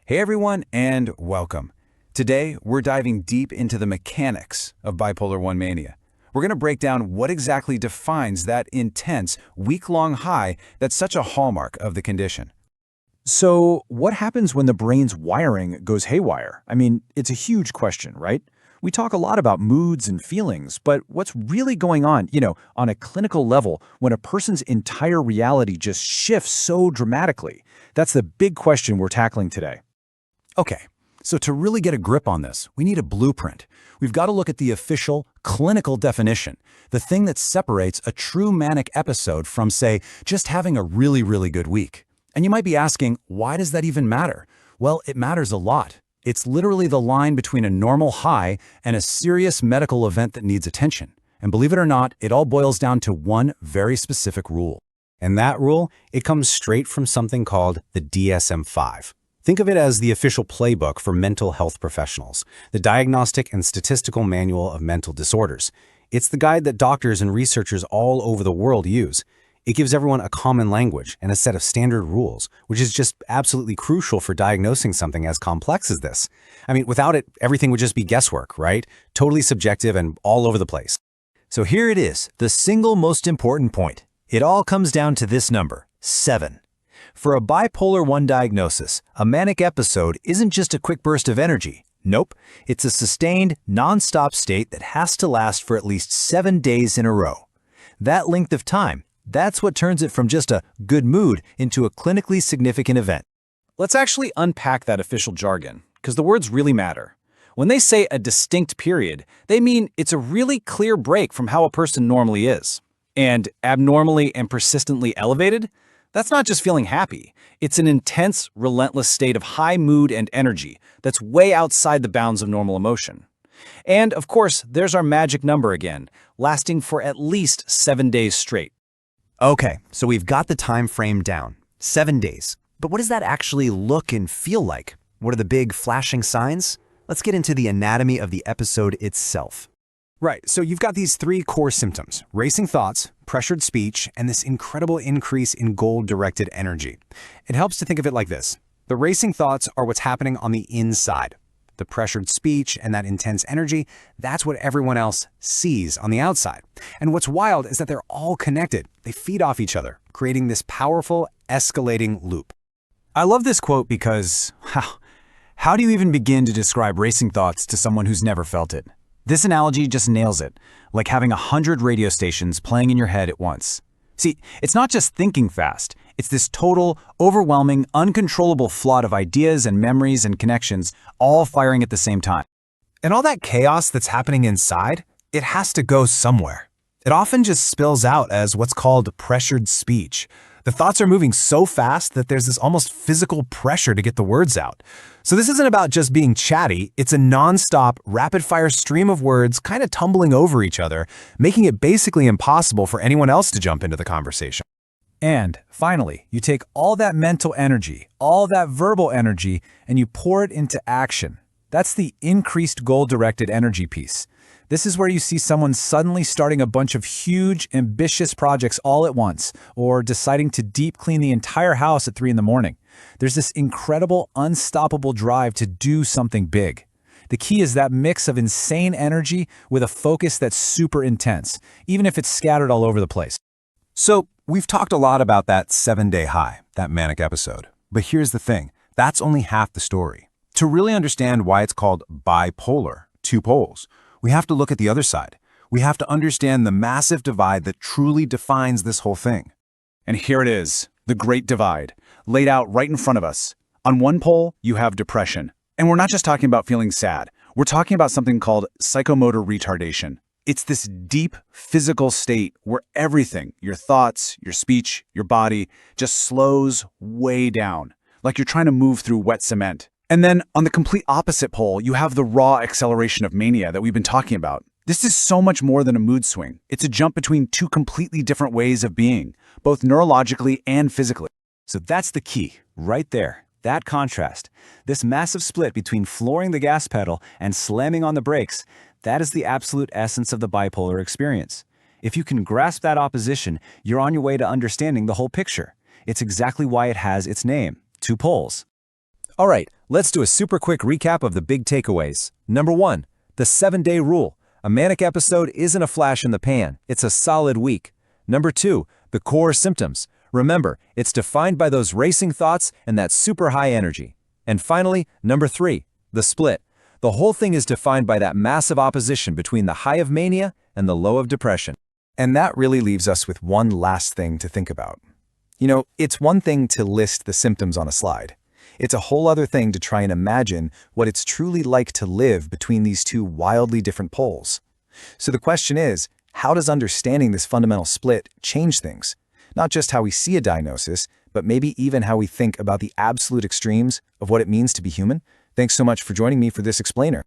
Hey everyone, and welcome. Today, we're diving deep into the mechanics of bipolar 1 mania. We're going to break down what exactly defines that intense, week-long high that's such a hallmark of the condition. So, what happens when the brain's wiring goes haywire? I mean, it's a huge question, right? We talk a lot about moods and feelings, but what's really going on, on a clinical level when a person's entire reality just shifts so dramatically? That's the big question we're tackling today. Okay, so to really get a grip on this, we need a blueprint. We've got to look at the official clinical definition, the thing that separates a true manic episode from, say, just having a really good week. And you might be asking, why does that even matter? Well, it matters a lot. It's literally the line between a normal high and a serious medical event that needs attention. And believe it or not, it all boils down to one very specific rule. And that rule, it comes straight from something called the DSM-5. Think of it as the official playbook for mental health professionals, the Diagnostic and Statistical Manual of Mental Disorders. It's the guide that doctors and researchers all over the world use. It gives everyone a common language and a set of standard rules, which is just absolutely crucial for diagnosing something as complex as this. I mean, without it, everything would just be guesswork, right? Totally subjective and all over the place. So here it is, the single most important point. It all comes down to this number, 7. For a bipolar 1 diagnosis, a manic episode isn't just a quick burst of energy. Nope, it's a sustained, non-stop state that has to last for at least 7 days in a row. That length of time, that's what turns it from just a good mood into a clinically significant event. Let's actually unpack that official jargon, because the words really matter. When they say a distinct period, they mean it's a really clear break from how a person normally is. And abnormally and persistently elevated? That's not just feeling happy. It's an intense, relentless state of high mood and energy that's way outside the bounds of normal emotion. And, of course, there's our magic number again, lasting for at least 7 days straight. Okay, so we've got the time frame down, 7 days. But what does that actually look and feel like? What are the big flashing signs? Let's get into the anatomy of the episode itself. Right, so you've got these 3 core symptoms: racing thoughts, pressured speech, and this incredible increase in goal-directed energy. It helps to think of it like this. The racing thoughts are what's happening on the inside. The pressured speech and that intense energy, that's what everyone else sees on the outside. And what's wild is that they're all connected. They feed off each other, creating this powerful, escalating loop. I love this quote because, how do you even begin to describe racing thoughts to someone who's never felt it? This analogy just nails it, like having 100 radio stations playing in your head at once. See, it's not just thinking fast. It's this total, overwhelming, uncontrollable flood of ideas and memories and connections all firing at the same time. And all that chaos that's happening inside, it has to go somewhere. It often just spills out as what's called pressured speech. The thoughts are moving so fast that there's this almost physical pressure to get the words out. So this isn't about just being chatty, it's a non-stop, rapid-fire stream of words kind of tumbling over each other, making it basically impossible for anyone else to jump into the conversation. And, finally, you take all that mental energy, all that verbal energy, and you pour it into action. That's the increased goal-directed energy piece. This is where you see someone suddenly starting a bunch of huge, ambitious projects all at once, or deciding to deep clean the entire house at 3 in the morning. There's this incredible, unstoppable drive to do something big. The key is that mix of insane energy with a focus that's super intense, even if it's scattered all over the place. So, we've talked a lot about that 7-day high, that manic episode. But here's the thing, that's only half the story. To really understand why it's called bipolar, 2 poles, we have to look at the other side. We have to understand the massive divide that truly defines this whole thing. And here it is, the Great Divide, laid out right in front of us. On one pole, you have depression. And we're not just talking about feeling sad. We're talking about something called psychomotor retardation. It's this deep physical state where everything, your thoughts, your speech, your body, just slows way down, like you're trying to move through wet cement. And then on the complete opposite pole, you have the raw acceleration of mania that we've been talking about. This is so much more than a mood swing. It's a jump between 2 completely different ways of being, both neurologically and physically. So that's the key, right there. That contrast, this massive split between flooring the gas pedal and slamming on the brakes, that is the absolute essence of the bipolar experience. If you can grasp that opposition, you're on your way to understanding the whole picture. It's exactly why it has its name, 2 poles. All right, Let's do a super quick recap of the big takeaways. Number 1, the 7-day rule. A manic episode isn't a flash in the pan, it's a solid week. Number 2, the core symptoms. Remember, it's defined by those racing thoughts and that super high energy. And finally, number 3, the split. The whole thing is defined by that massive opposition between the high of mania and the low of depression. And that really leaves us with one last thing to think about. You know, it's one thing to list the symptoms on a slide. It's a whole other thing to try and imagine what it's truly like to live between these two wildly different poles. So the question is, how does understanding this fundamental split change things? Not just how we see a diagnosis, but maybe even how we think about the absolute extremes of what it means to be human? Thanks so much for joining me for this explainer.